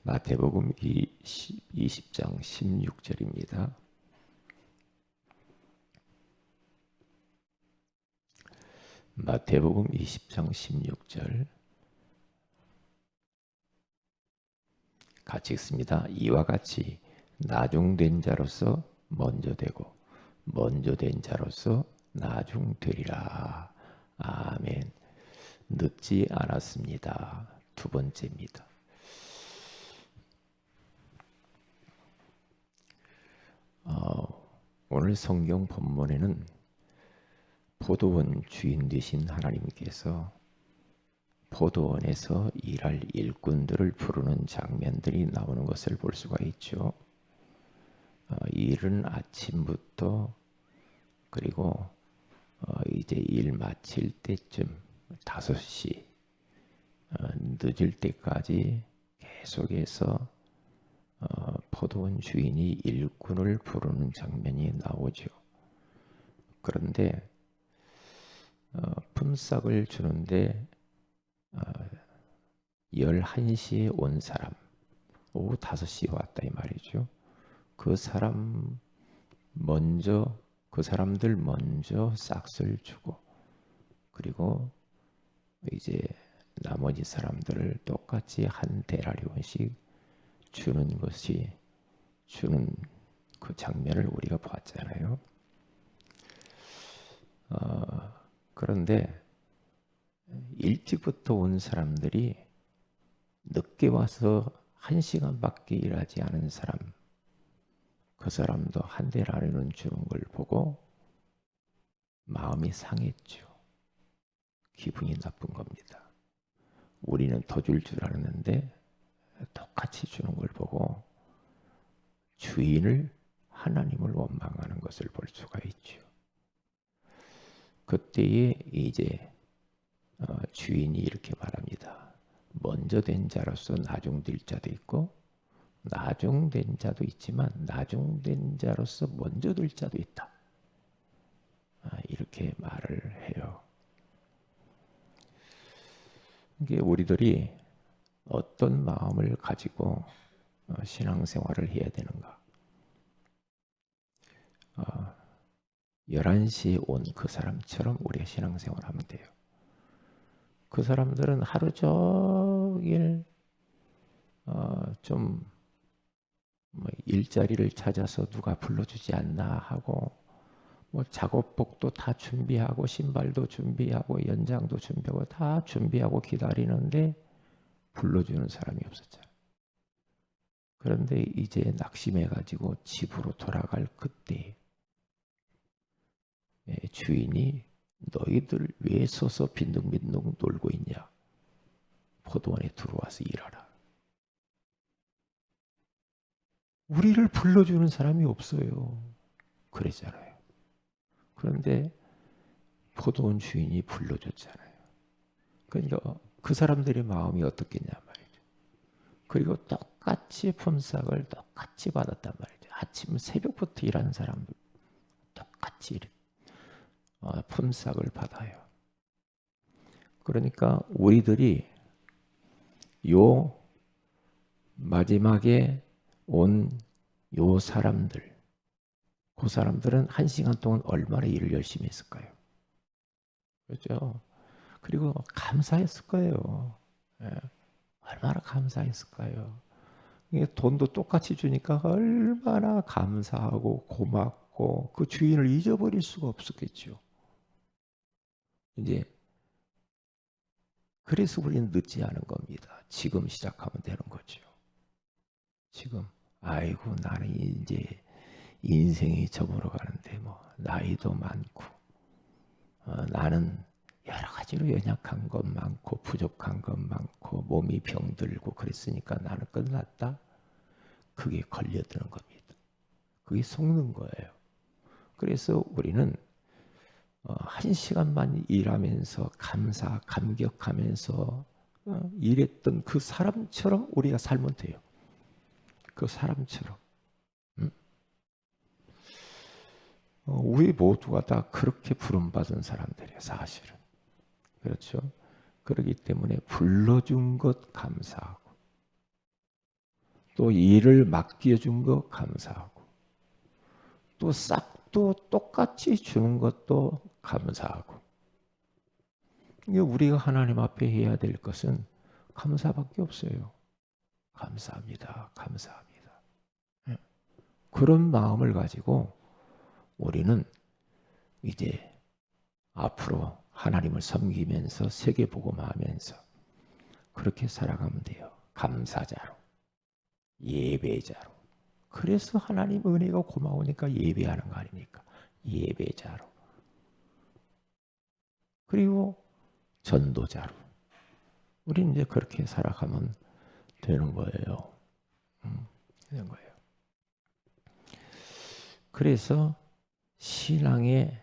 마태복음 20장 16절입니다. 마태복음 20장 16절 같이 읽습니다. 이와 같이 나중된 자로서 먼저 되고 먼저 된 자로서 나중되리라. 아멘. 늦지 않았습니다. 두 번째입니다. 오늘 성경 본문에는 포도원 주인 되신 하나님께서 포도원에서 일할 일꾼들을 부르는 장면들이 나오는 것을 볼 수가 있죠. 이른 아침부터 그리고 이제 일 마칠 때쯤 5시 늦을 때까지 계속해서 포도원 주인이 일꾼을 부르는 장면이 나오죠. 그런데 품삯을 주는데 11시에 온 사람, 오후 5시에 왔다 이 말이죠. 그 사람들 먼저 싹쓸 주고, 그리고 이제 나머지 사람들을 똑같이 한 데나리온씩 주는 그 장면을 우리가 봤잖아요. 그런데 일찍부터 온 사람들이 늦게 와서 1시간밖에 일하지 않은 사람, 그 사람도 한 데나리온 주는 걸 보고 마음이 상했죠. 기분이 나쁜 겁니다. 우리는 더 줄 줄 알았는데 똑같이 주는 걸 보고 주인을, 하나님을 원망하는 것을 볼 수가 있죠. 그때에 이제 주인이 이렇게 말합니다. 먼저 된 자로서 나중될 자도 있고 나중된 자도 있지만 나중된 자로서 먼저 될 자도 있다. 이렇게 말을 해요. 이게 우리들이 어떤 마음을 가지고 신앙생활을 해야 되는가? 11시에 온 그 사람처럼 우리가 신앙생활을 하면 돼요. 그 사람들은 하루 종일 좀 일자리를 찾아서 누가 불러주지 않나 하고 작업복도 다 준비하고 신발도 준비하고 연장도 준비하고 다 준비하고 기다리는데 불러주는 사람이 없었잖아요. 그런데 이제 낙심해가지고 집으로 돌아갈 그때 주인이 너희들 왜 서서 빈둥빈둥 놀고 있냐? 포도원에 들어와서 일하라. 우리를 불러주는 사람이 없어요. 그랬잖아요. 그런데 포도원 주인이 불러줬잖아요. 그러니까 그 사람들의 마음이 어떻겠냐 말이죠. 그리고 똑같이 품삯을 똑같이 받았단 말이죠. 아침 새벽부터 일하는 사람들 똑같이 품삯을 받아요. 그러니까 우리들이 요 마지막에 온 요 사람들, 그 사람들은 1시간 동안 얼마나 일을 열심히 했을까요? 그렇죠? 그리고 감사했을 거예요. 얼마나 감사했을까요? 이게 돈도 똑같이 주니까 얼마나 감사하고 고맙고 그 주인을 잊어버릴 수가 없었겠죠. 이제 그래서 우리는 늦지 않은 겁니다. 지금 시작하면 되는 거죠. 지금 아이고 나는 이제 인생이 저물어 가는데 나이도 많고 나는 여러 가지로 연약한 것 많고 부족한 것 많고 몸이 병들고 그랬으니까 나는 끝났다. 그게 걸려드는 겁니다. 그게 속는 거예요. 그래서 우리는 1시간만 일하면서 감격하면서 일했던 그 사람처럼 우리가 살면 돼요. 그 사람처럼. 우리 모두가 다 그렇게 부름받은 사람들이에요. 사실은. 그렇죠? 그렇기 때문에 불러준 것 감사하고 또 일을 맡겨준 거 감사하고 또 싹도 똑같이 주는 것도 감사하고 이게 우리가 하나님 앞에 해야 될 것은 감사밖에 없어요. 감사합니다. 감사합니다. 그런 마음을 가지고 우리는 이제 앞으로 하나님을 섬기면서 세계복음하면서 그렇게 살아가면 돼요. 감사자로, 예배자로. 그래서 하나님 은혜가 고마우니까 예배하는 거 아닙니까? 예배자로. 그리고 전도자로. 우리는 이제 그렇게 살아가면 되는 거예요. 되는 거예요. 그래서 신앙의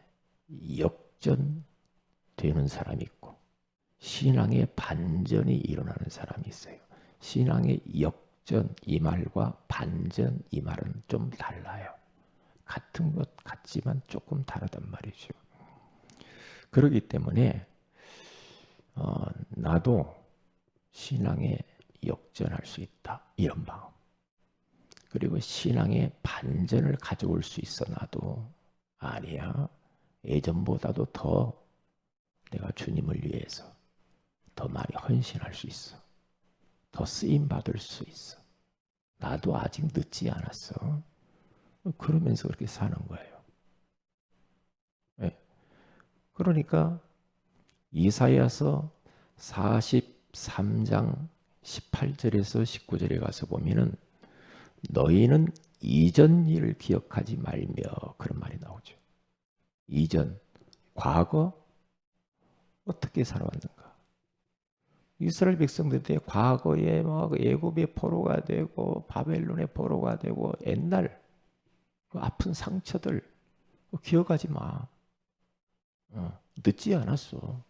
역전되는 사람이 있고 신앙의 반전이 일어나는 사람이 있어요. 신앙의 역전 이 말과 반전 이 말은 좀 달라요. 같은 것 같지만 조금 다르단 말이죠. 그렇기 때문에 나도 신앙에 역전할 수 있다 이런 마음. 그리고 신앙의 반전을 가져올 수 있어. 나도 아니야. 예전보다도 더 내가 주님을 위해서 더 많이 헌신할 수 있어. 더 쓰임 받을 수 있어. 나도 아직 늦지 않았어. 그러면서 그렇게 사는 거예요. 네. 그러니까 이사야서 43장 18절에서 19절에 가서 보면은 너희는 이전 일을 기억하지 말며 그런 말이 나오죠. 이전, 과거 어떻게 살아왔는가? 이스라엘 백성들 때 과거에 막 애굽의 포로가 되고 바벨론의 포로가 되고 옛날 그 아픈 상처들 기억하지 마. 늦지 않았어.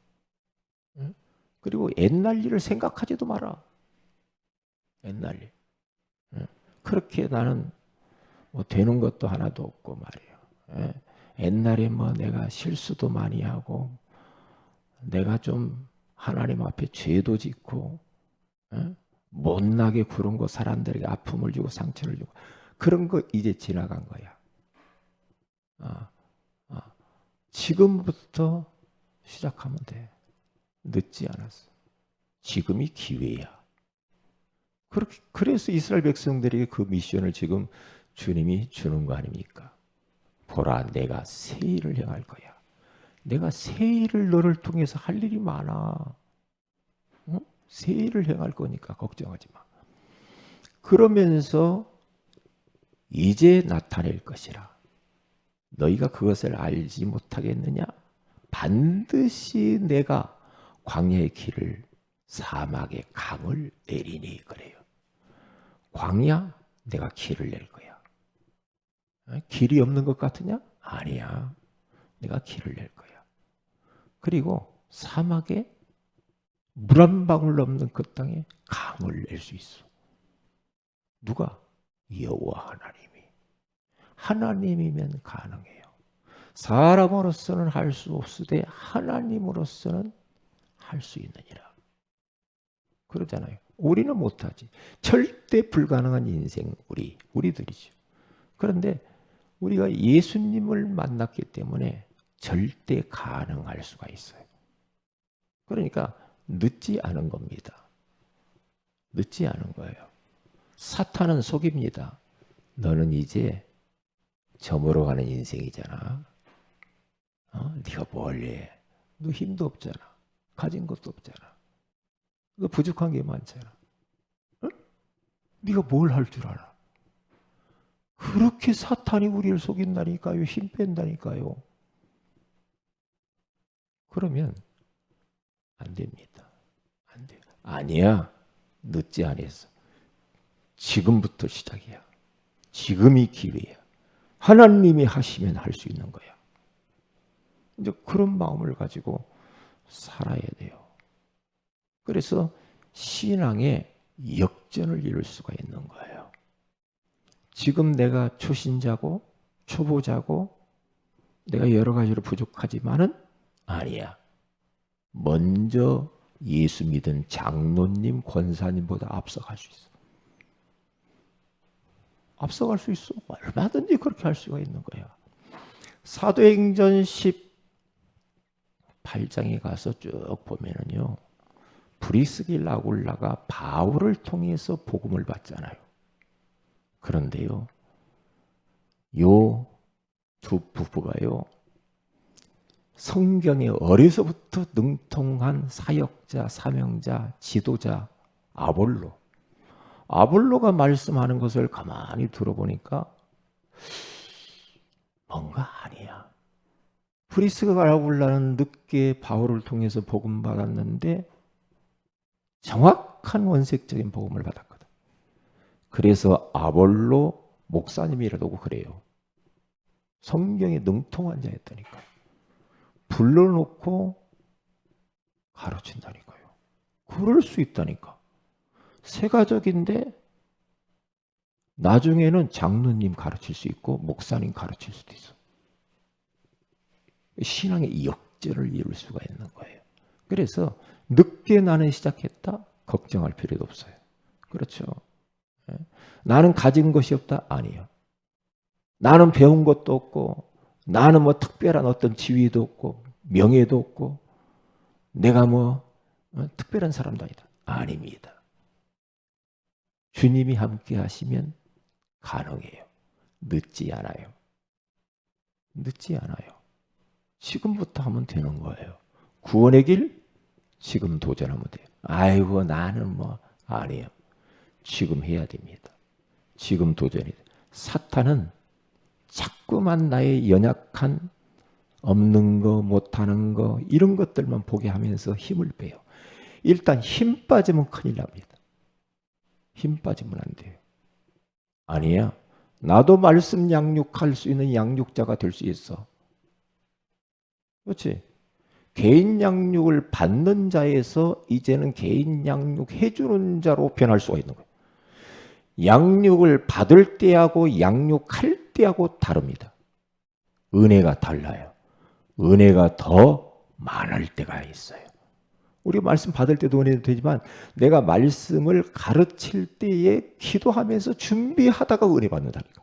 그리고 옛날 일을 생각하지도 마라. 옛날 일. 그렇게 나는 뭐 되는 것도 하나도 없고 말이에요. 옛날에 뭐 내가 실수도 많이 하고 내가 좀 하나님 앞에 죄도 짓고 못나게 구른 거 사람들에게 아픔을 주고 상처를 주고 그런 거 이제 지나간 거야. 지금부터 시작하면 돼. 늦지 않았어. 지금이 기회야. 그래서 이스라엘 백성들에게 그 미션을 지금 주님이 주는 거 아닙니까? 보라, 내가 새 일을 행할 거야. 내가 새 일을 너를 통해서 할 일이 많아. 새 일을 행할 거니까 걱정하지 마. 그러면서 이제 나타낼 것이라. 너희가 그것을 알지 못하겠느냐? 반드시 내가 광야의 길을 사막의 강을 내리니 그래요. 광야 내가 길을 낼 거야. 길이 없는 것 같으냐? 아니야. 내가 길을 낼 거야. 그리고 사막에 물 한 방울 없는 그 땅에 강을 낼 수 있어. 누가? 여호와 하나님이. 하나님이면 가능해요. 사람으로서는 할 수 없으되 하나님으로서는 할 수 있느니라. 그러잖아요. 우리는 못하지. 절대 불가능한 인생 우리들이죠. 그런데 우리가 예수님을 만났기 때문에 절대 가능할 수가 있어요. 그러니까 늦지 않은 겁니다. 늦지 않은 거예요. 사탄은 속입니다. 너는 이제 저물어가는 인생이잖아. 네가 뭘 해? 너 힘도 없잖아. 가진 것도 없잖아. 너 부족한 게 많잖아. 네가 뭘 할 줄 알아? 그렇게 사탄이 우리를 속인다니까요. 힘 뺀다니까요. 그러면 안 됩니다. 안 돼. 아니야. 늦지 않았어. 지금부터 시작이야. 지금이 기회야. 하나님이 하시면 할 수 있는 거야. 이제 그런 마음을 가지고 살아야 돼요. 그래서 신앙의 역전을 이룰 수가 있는 거예요. 지금 내가 초신자고 초보자고 내가 여러 가지로 부족하지만은 아니야. 먼저 예수 믿은 장로님, 권사님보다 앞서갈 수 있어. 앞서갈 수 있어. 얼마든지 그렇게 할 수가 있는 거야. 사도행전 18장에 가서 쭉 보면은요, 브리스길라 아굴라가 바울을 통해서 복음을 받잖아요. 그런데요, 요 두 부부가요, 성경에 어려서부터 능통한 사역자, 사명자, 지도자 아볼로가 말씀하는 것을 가만히 들어보니까 뭔가 아니야. 브리스가 아굴라는 늦게 바울을 통해서 복음 받았는데 정확한 원색적인 복음을 받았거든. 그래서 아볼로 목사님이라고 그래요. 성경에 능통한 자였다니까요. 불러놓고 가르친다니까요. 그럴 수 있다니까. 세 가족인데 나중에는 장로님 가르칠 수 있고 목사님 가르칠 수도 있어. 신앙의 역전을 이룰 수가 있는 거예요. 그래서 늦게 나는 시작했다? 걱정할 필요도 없어요. 그렇죠. 나는 가진 것이 없다? 아니요. 나는 배운 것도 없고 나는 뭐 특별한 어떤 지위도 없고 명예도 없고 내가 뭐 특별한 사람도 아니다. 아닙니다. 주님이 함께 하시면 가능해요. 늦지 않아요. 늦지 않아요. 지금부터 하면 되는 거예요. 구원의 길 지금 도전하면 돼요. 아이고 나는 뭐 아니에요. 지금 해야 됩니다. 지금 도전이 돼요. 사탄은 자꾸만 나의 연약한 없는 거 못하는 거 이런 것들만 보게 하면서 힘을 빼요. 일단 힘 빠지면 큰일 납니다. 힘 빠지면 안 돼요. 아니야. 나도 말씀 양육할 수 있는 양육자가 될 수 있어. 그렇지? 개인 양육을 받는 자에서 이제는 개인 양육 해주는 자로 변할 수가 있는 거예요. 양육을 받을 때하고 양육할 때하고 다릅니다. 은혜가 달라요. 은혜가 더 많을 때가 있어요. 우리가 말씀 받을 때도 은혜도 되지만 내가 말씀을 가르칠 때에 기도하면서 준비하다가 은혜 받는다니까.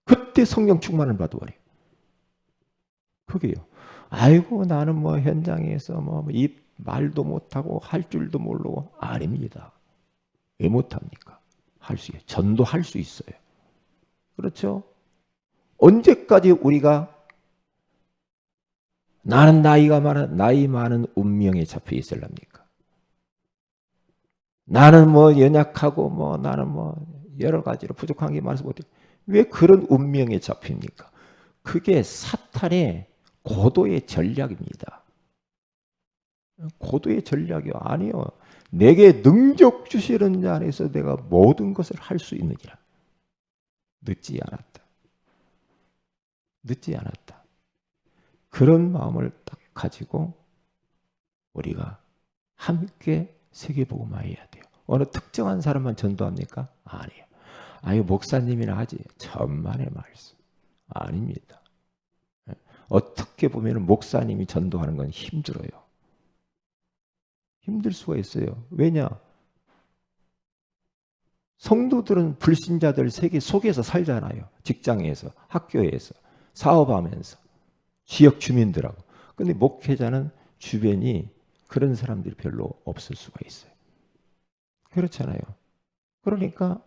그때 성령 충만을 받아버려요. 그게요. 아이고 나는 뭐 현장에서 뭐 입 말도 못하고 할 줄도 모르고 아닙니다. 왜 못합니까? 할 수 있어요. 전도할 수 있어요. 그렇죠? 언제까지 우리가 나는 나이 많은 운명에 잡혀 있을랍니까? 나는 뭐 연약하고 뭐 나는 뭐 여러 가지로 부족한 게 많아서 못해. 왜 그런 운명에 잡힙니까? 그게 사탄의 고도의 전략입니다. 고도의 전략이요. 아니요. 내게 능력 주시는 자 안에서 내가 모든 것을 할 수 있느니라. 늦지 않았다. 늦지 않았다. 그런 마음을 딱 가지고 우리가 함께 세계복음화해야 돼요. 어느 특정한 사람만 전도합니까? 아니에요. 아유 목사님이나 하지. 천만의 말씀. 아닙니다. 어떻게 보면 목사님이 전도하는 건 힘들어요. 힘들 수가 있어요. 왜냐? 성도들은 불신자들 세계 속에서 살잖아요. 직장에서, 학교에서, 사업하면서, 지역 주민들하고. 근데 목회자는 주변이 그런 사람들이 별로 없을 수가 있어요. 그렇잖아요. 그러니까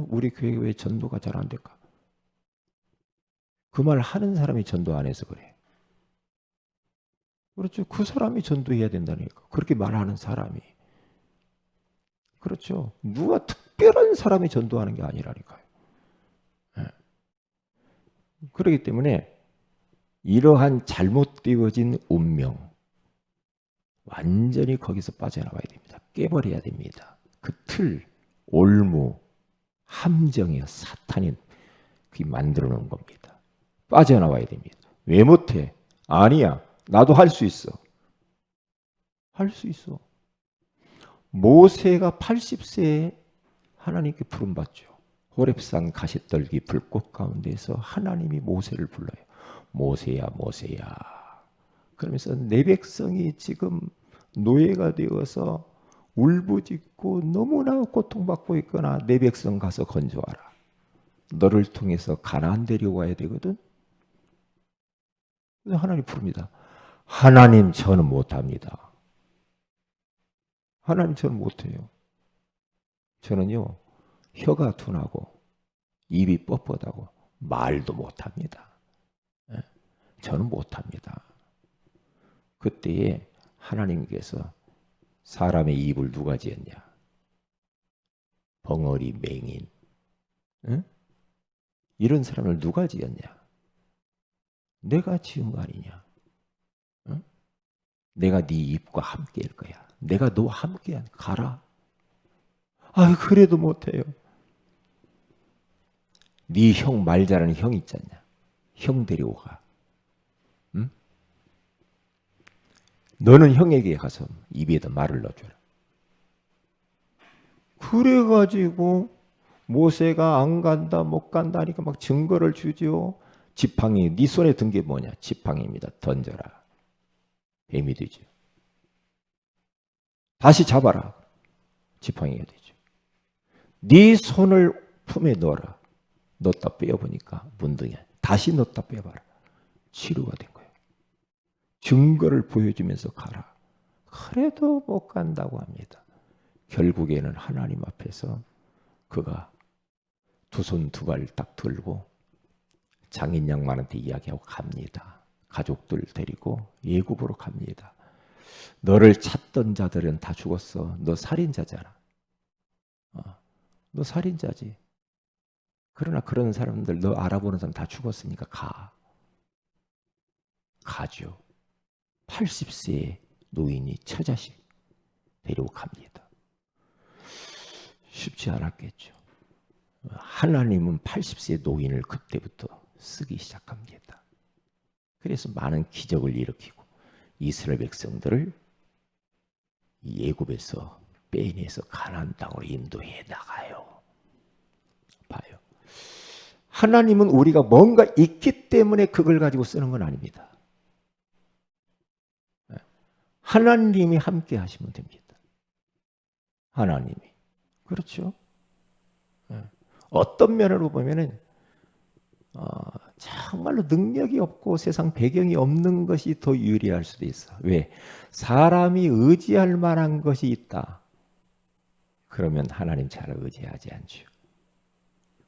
우리 교회 왜 전도가 잘 안 될까? 그 말 하는 사람이 전도 안 해서 그래. 그렇죠. 그 사람이 전도해야 된다니까. 그렇게 말하는 사람이. 그렇죠. 누가 특별한 사람이 전도하는 게 아니라니까요. 네. 그렇기 때문에 이러한 잘못되어진 운명 완전히 거기서 빠져나가야 됩니다. 깨버려야 됩니다. 그 틀, 올무, 함정이요. 사탄이 그게 만들어 놓은 겁니다. 빠져나와야 됩니다. 왜 못해? 아니야. 나도 할 수 있어. 할 수 있어. 모세가 80세에 하나님께 부름받죠. 호렙산 가시떨기 불꽃 가운데서 하나님이 모세를 불러요. 모세야 모세야. 그러면서 내 백성이 지금 노예가 되어서 울부짖고 너무나 고통받고 있거나 내 백성 가서 건져와라. 너를 통해서 가나안 데려와야 되거든. 하나님 부릅니다. 하나님 저는 못합니다. 하나님 저는 못해요. 저는요 혀가 둔하고 입이 뻣뻣하고 말도 못합니다. 저는 못합니다. 그때에 하나님께서 사람의 입을 누가 지었냐? 벙어리, 맹인, 응? 이런 사람을 누가 지었냐? 내가 지은 거 아니냐? 응? 내가 네 입과 함께일 거야. 내가 너와 함께 가라. 아유 그래도 못해요. 네 형 말 잘하는 형 있잖냐? 형 데려오가. 응? 너는 형에게 가서 입에다 말을 넣어줘라. 그래가지고 모세가 안 간다 못 간다 하니까 막 증거를 주죠. 지팡이 네 손에 든 게 뭐냐? 지팡이입니다. 던져라. 뱀이 되죠. 다시 잡아라. 지팡이가 되죠. 네 손을 품에 넣어라. 넣었다 빼어보니까 문둥이야. 다시 넣었다 빼봐라. 치료가 된 거예요. 증거를 보여주면서 가라. 그래도 못 간다고 합니다. 결국에는 하나님 앞에서 그가 두 손 두 발 딱 들고 장인 양반한테 이야기하고 갑니다. 가족들 데리고 예굽으로 갑니다. 너를 찾던 자들은 다 죽었어. 너 살인자잖아. 너 살인자지. 그러나 그런 사람들 너 알아보는 사람 다 죽었으니까 가. 가죠. 80세의 노인이 처자식 데리고 갑니다. 쉽지 않았겠죠. 하나님은 80세 노인을 그때부터 쓰기 시작합니다. 그래서 많은 기적을 일으키고 이스라엘 백성들을 애굽에서 빼내서 가나안 땅으로 인도해 나가요. 봐요. 하나님은 우리가 뭔가 있기 때문에 그걸 가지고 쓰는 건 아닙니다. 하나님이 함께 하시면 됩니다. 하나님이. 그렇죠? 어떤 면으로 보면은 정말로 능력이 없고 세상 배경이 없는 것이 더 유리할 수도 있어. 왜? 사람이 의지할 만한 것이 있다. 그러면 하나님 잘 의지하지 않죠.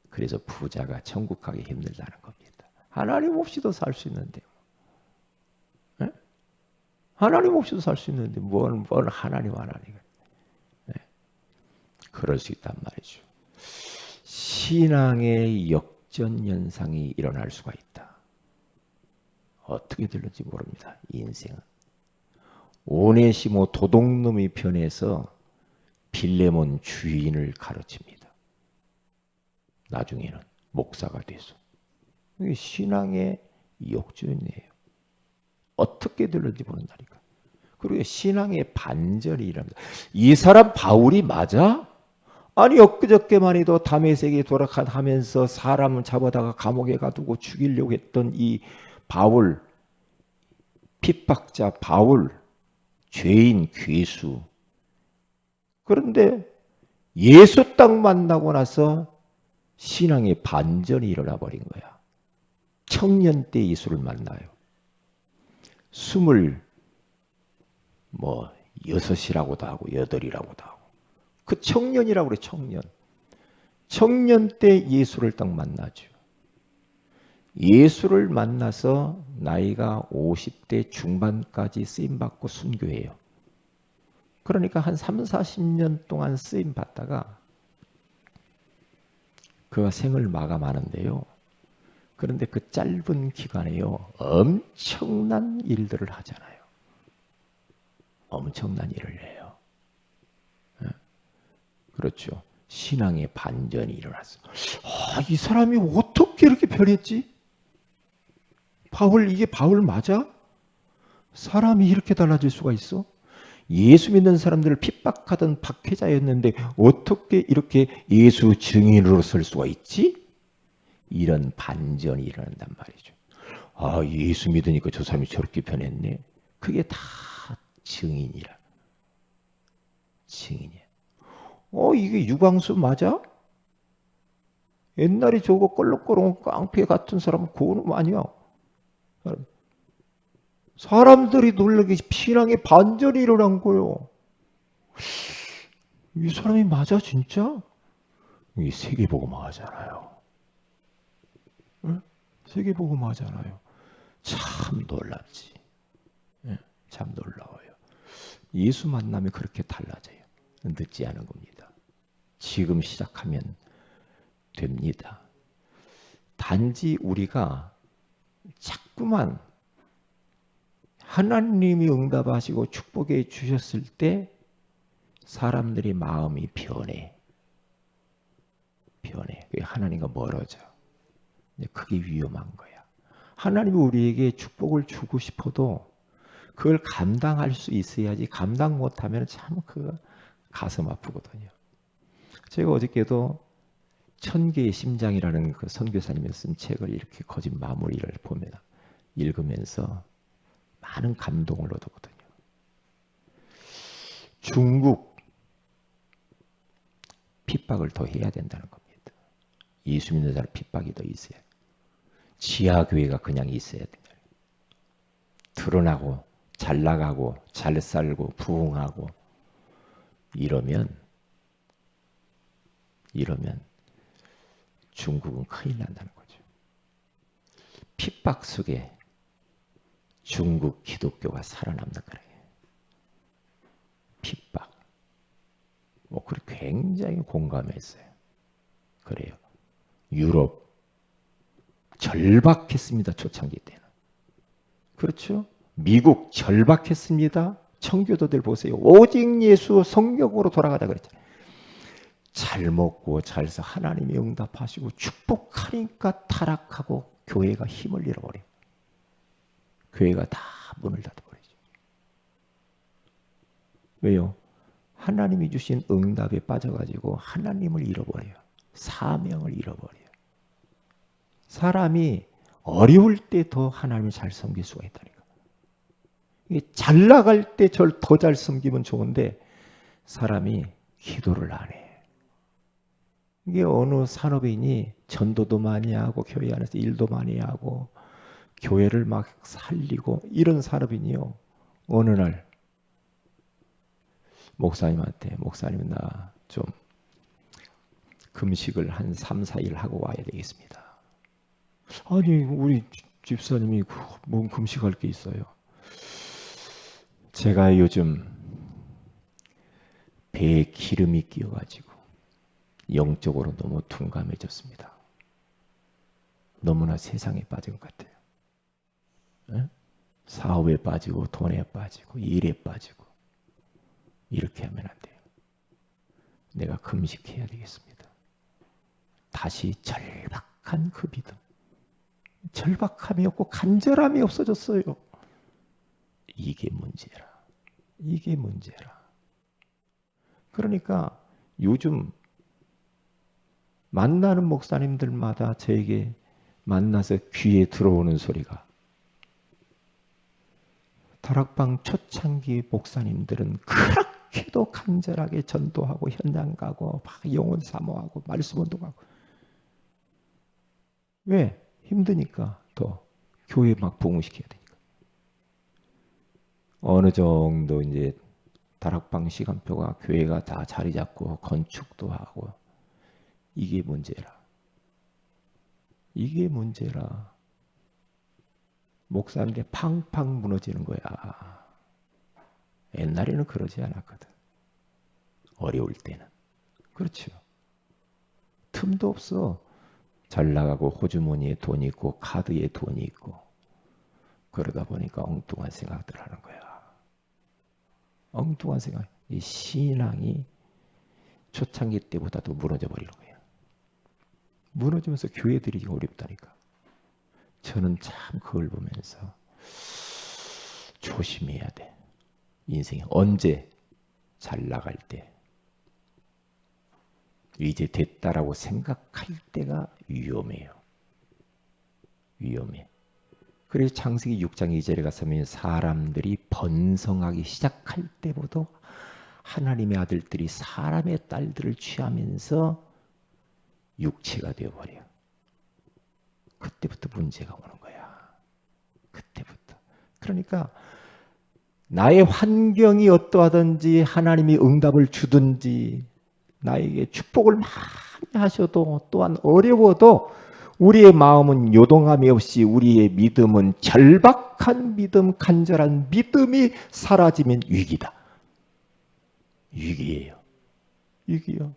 그래서 부자가 천국 가기 힘들다는 겁니다. 하나님 없이도 살 수 있는데. 네? 하나님 없이도 살 수 있는데 뭔 하나님. 네. 그럴 수 있단 말이죠. 신앙의 역전현상이 일어날 수가 있다. 어떻게 될지 모릅니다. 인생은. 오네시모 도둑놈이 변해서 빌레몬 주인을 가르칩니다. 나중에는 목사가 돼서. 이게 신앙의 역전이에요. 어떻게 될지 모른다니까. 그리고 신앙의 반전이 일어납니다. 이 사람 바울이 맞아? 아니 엊그저께만 해도 다메섹에 돌아가면서 사람을 잡아다가 감옥에 가두고 죽이려고 했던 이 바울, 핍박자 바울, 죄인 괴수. 그런데 예수 딱 만나고 나서 신앙의 반전이 일어나 버린 거야. 청년 때 예수를 만나요. 26이라고도 하고 8이라고도 하고. 그 청년이라고 그래, 청년. 청년 때 예수를 딱 만나죠. 예수를 만나서 나이가 50대 중반까지 쓰임받고 순교해요. 그러니까 한 3, 40년 동안 쓰임받다가 그가 생을 마감하는데요. 그런데 그 짧은 기간에요. 엄청난 일들을 하잖아요. 엄청난 일을 해요. 그렇죠. 신앙의 반전이 일어났어. 이 사람이 어떻게 이렇게 변했지? 이게 바울 맞아? 사람이 이렇게 달라질 수가 있어? 예수 믿는 사람들을 핍박하던 박해자였는데 어떻게 이렇게 예수 증인으로 설 수가 있지? 이런 반전이 일어난단 말이죠. 예수 믿으니까 저 사람이 저렇게 변했네. 그게 다 증인이라. 증인이야. 이게 유광수 맞아? 옛날에 저거 껄렁껄렁 깡패 같은 사람은 그거는 아니야. 사람들이 놀라게 신앙의 반전이 일어난 거요. 이 사람이 맞아 진짜? 이 세계복음화잖아요. 응? 세계복음화잖아요. 참 놀랍지. 예, 참 놀라워요. 예수 만나면 그렇게 달라져요. 늦지 않은 겁니다. 지금 시작하면 됩니다. 단지 우리가 자꾸만 하나님이 응답하시고 축복해 주셨을 때 사람들의 마음이 변해. 하나님과 멀어져. 그게 위험한 거야. 하나님이 우리에게 축복을 주고 싶어도 그걸 감당할 수 있어야지, 감당 못하면 참 그거 가슴 아프거든요. 제가 어저께도 천개의 심장이라는 그 선교사님이 쓴 책을 이렇게 거짓 마무리를 보면 읽으면서 많은 감동을 얻었거든요. 중국 핍박을 더 해야 된다는 겁니다. 예수 믿는 사람 핍박이 더 있어요. 지하교회가 그냥 있어야 된다. 드러나고 잘 나가고 잘 살고 부흥하고 이러면 중국은 큰일 난다는 거죠. 핍박 속에 중국 기독교가 살아남는 거예요. 핍박. 그래 굉장히 공감했어요. 그래요. 유럽 절박했습니다. 초창기 때는. 그렇죠? 미국 절박했습니다. 청교도들 보세요. 오직 예수 성경으로 돌아가자 그랬잖아요. 잘 먹고 잘 서 하나님이 응답하시고 축복하니까 타락하고 교회가 힘을 잃어버려요. 교회가 다 문을 닫아버리죠. 왜요? 하나님이 주신 응답에 빠져가지고 하나님을 잃어버려요. 사명을 잃어버려요. 사람이 어려울 때 더 하나님을 잘 섬길 수가 있다니까. 이게 잘 나갈 때 절 더 잘 섬기면 좋은데 사람이 기도를 안 해. 이게 어느 산업인이 전도도 많이 하고 교회 안에서 일도 많이 하고 교회를 막 살리고 이런 산업인이요. 어느 날 목사님한테 목사님 나 좀 금식을 한 3, 4일 하고 와야 되겠습니다. 아니 우리 집사님이 뭔 금식할 게 있어요. 제가 요즘 배에 기름이 끼어가지고 영적으로 너무 둔감해졌습니다. 너무나 세상에 빠진 것 같아요. 에? 사업에 빠지고 돈에 빠지고 일에 빠지고 이렇게 하면 안 돼요. 내가 금식해야 되겠습니다. 다시 절박한 그 믿음. 절박함이 없고 간절함이 없어졌어요. 이게 문제라. 이게 문제라. 그러니까 요즘 만나는 목사님들마다 저에게 만나서 귀에 들어오는 소리가 다락방 초창기 목사님들은 그렇게도 간절하게 전도하고 현장 가고 막 영혼 사모하고 말씀 운동하고 왜? 힘드니까 더 교회 막 부흥시켜야 되니까. 어느 정도 이제 다락방 시간표가 교회가 다 자리 잡고 건축도 하고 이게 문제라. 이게 문제라. 목사님들이 팡팡 무너지는 거야. 옛날에는 그러지 않았거든. 어려울 때는. 그렇죠. 틈도 없어. 잘 나가고 호주머니에 돈이 있고 카드에 돈이 있고 그러다 보니까 엉뚱한 생각들 하는 거야. 엉뚱한 생각. 이 신앙이 초창기 때보다도 무너져 버리는 거야. 무너지면서 교회들이 어렵다니까. 저는 참 그걸 보면서 조심해야 돼. 인생이 언제 잘 나갈 때 이제 됐다라고 생각할 때가 위험해요. 위험해. 그래서 창세기 6장 2절에 가서면 사람들이 번성하기 시작할 때부터 하나님의 아들들이 사람의 딸들을 취하면서 육체가 되어버려. 그때부터 문제가 오는 거야. 그때부터. 그러니까 나의 환경이 어떠하든지 하나님이 응답을 주든지 나에게 축복을 많이 하셔도 또한 어려워도 우리의 마음은 요동함이 없이 우리의 믿음은 절박한 믿음, 간절한 믿음이 사라지면 위기다. 위기예요. 위기요.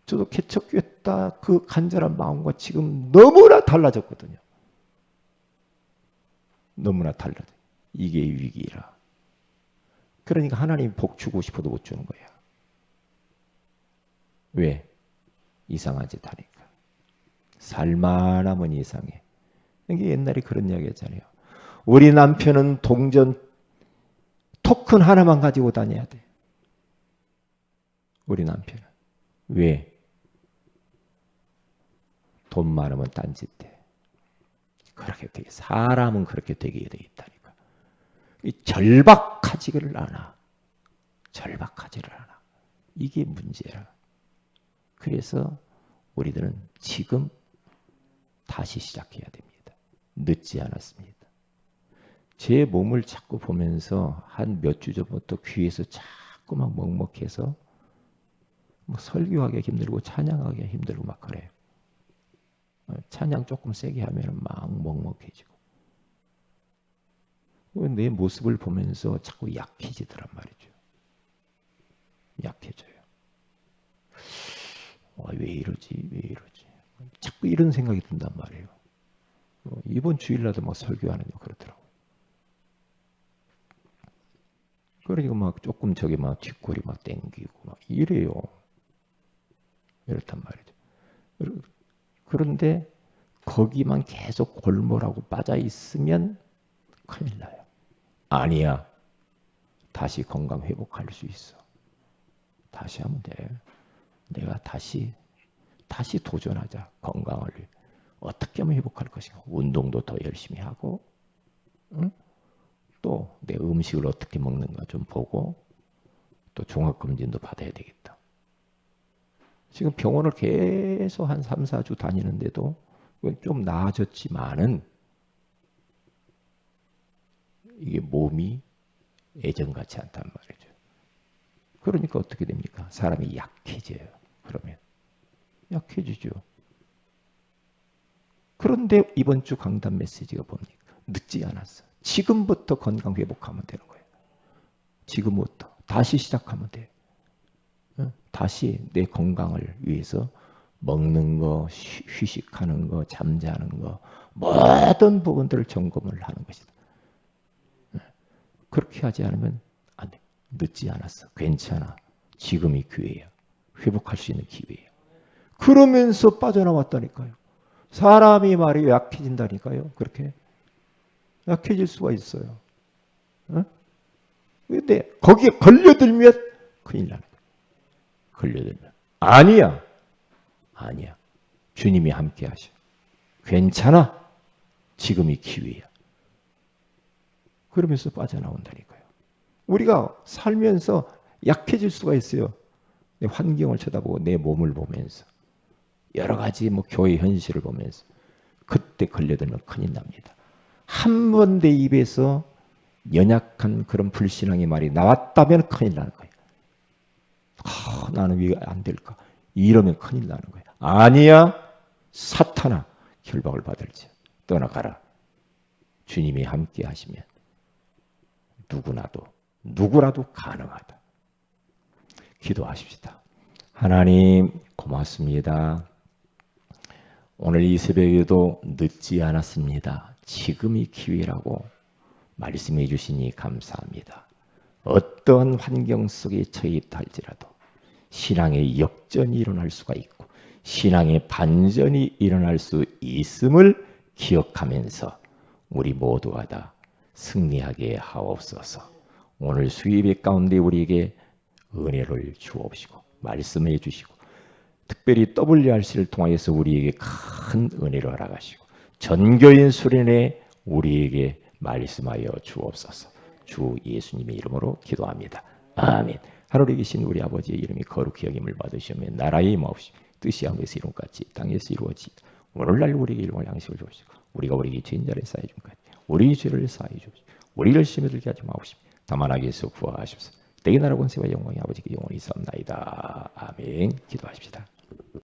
저도 개척교회다 그 간절한 마음과 지금 너무나 달라졌거든요. 너무나 달라져. 이게 위기라. 그러니까 하나님이 복 주고 싶어도 못 주는 거야. 왜? 이상한 짓 하니까. 살만하면 이상해. 이게 옛날에 그런 이야기 했잖아요. 우리 남편은 동전 토큰 하나만 가지고 다녀야 돼. 우리 남편은. 왜? 돈 많으면 딴짓해. 그렇게 되게 사람은 그렇게 되게 돼 있다니까. 절박하지를 않아. 절박하지를 않아. 이게 문제야. 그래서 우리들은 지금 다시 시작해야 됩니다. 늦지 않았습니다. 제 몸을 자꾸 보면서 한 몇 주 전부터 귀에서 자꾸 막 먹먹해서 뭐 설교하기가 힘들고 찬양하기가 힘들고 막 그래요. 찬양 조금 세게 하면 막 먹먹해지고. 내 모습을 보면서 자꾸 약해지더란 말이죠. 약해져요. 왜 이러지? 왜 이러지? 자꾸 이런 생각이 든단 말이에요. 이번 주일날도 막 설교하느냐 그러더라고요. 그러니까 막 조금 저기 막 뒷골이 막 땡기고 막 이래요. 이렇단 말이죠. 그런데 거기만 계속 골몰하고 빠져 있으면 큰일 나요. 아니야. 다시 건강 회복할 수 있어. 다시 하면 돼. 내가 다시 도전하자. 건강을 어떻게 하면 회복할 것인가. 운동도 더 열심히 하고, 응? 또 내 음식을 어떻게 먹는가 좀 보고, 또 종합검진도 받아야 되겠다. 지금 병원을 계속 한 3, 4주 다니는데도 좀 나아졌지만은 이게 몸이 예전 같지 않단 말이죠. 그러니까 어떻게 됩니까? 사람이 약해져요. 그러면 약해지죠. 그런데 이번 주 강단 메시지가 뭡니까? 늦지 않았어. 지금부터 건강 회복하면 되는 거예요. 지금부터 다시 시작하면 돼. 다시 내 건강을 위해서 먹는 거, 휴식하는 거, 잠자는 거, 모든 부분들을 점검을 하는 것이다. 그렇게 하지 않으면 안 돼. 늦지 않았어. 괜찮아. 지금이 기회야. 회복할 수 있는 기회야. 그러면서 빠져나왔다니까요. 사람이 말이 약해진다니까요. 그렇게 약해질 수가 있어요. 근데 거기에 걸려들면 큰일 나는 거예요. 걸려들면 아니야. 주님이 함께 하셔. 괜찮아. 지금이 기회야. 그러면서 빠져나온다니까요. 우리가 살면서 약해질 수가 있어요. 내 환경을 쳐다보고 내 몸을 보면서 여러 가지 뭐 교회 현실을 보면서 그때 걸려들면 큰일 납니다. 한 번 내 입에서 연약한 그런 불신앙의 말이 나왔다면 큰일 나는 거예요. 나는 왜 안 될까? 이러면 큰일 나는 거예요. 아니야. 사탄아 결박을 받을지 떠나가라. 주님이 함께 하시면 누구라도 가능하다. 기도하십시다. 하나님 고맙습니다. 오늘 이 새벽에도 늦지 않았습니다. 지금이 기회라고 말씀해 주시니 감사합니다. 어떠한 환경 속에 처해 있할지라도 신앙의 역전이 일어날 수가 있고 신앙의 반전이 일어날 수 있음을 기억하면서 우리 모두가 다 승리하게 하옵소서. 오늘 수요일 가운데 우리에게 은혜를 주옵시고 말씀해 주시고 특별히 WRC를 통하여서 우리에게 큰 은혜를 허락하시고 전교인 수련회 우리에게 말씀하여 주옵소서. 주 예수님의 이름으로 기도합니다. 아멘. 하늘에 계신 우리 아버지의 이름이 거룩히 여김을 받으시며 나라의 임하옵시며 뜻이 하늘에서 이룬 것 같이 땅에서 이루어지이다. 오늘날 우리에게 일용할 양식을 주옵시고 우리가 우리에게 죄인 자를 사해 준 것 같이 우리 죄를 사해 주옵시고 우리를 시험에 들게 하지 마옵시며 다만 악에서 구하옵소서. 내게 나라 권세와 영광이 아버지께 영원히 있사옵나이다. 아멘. 기도하십시다.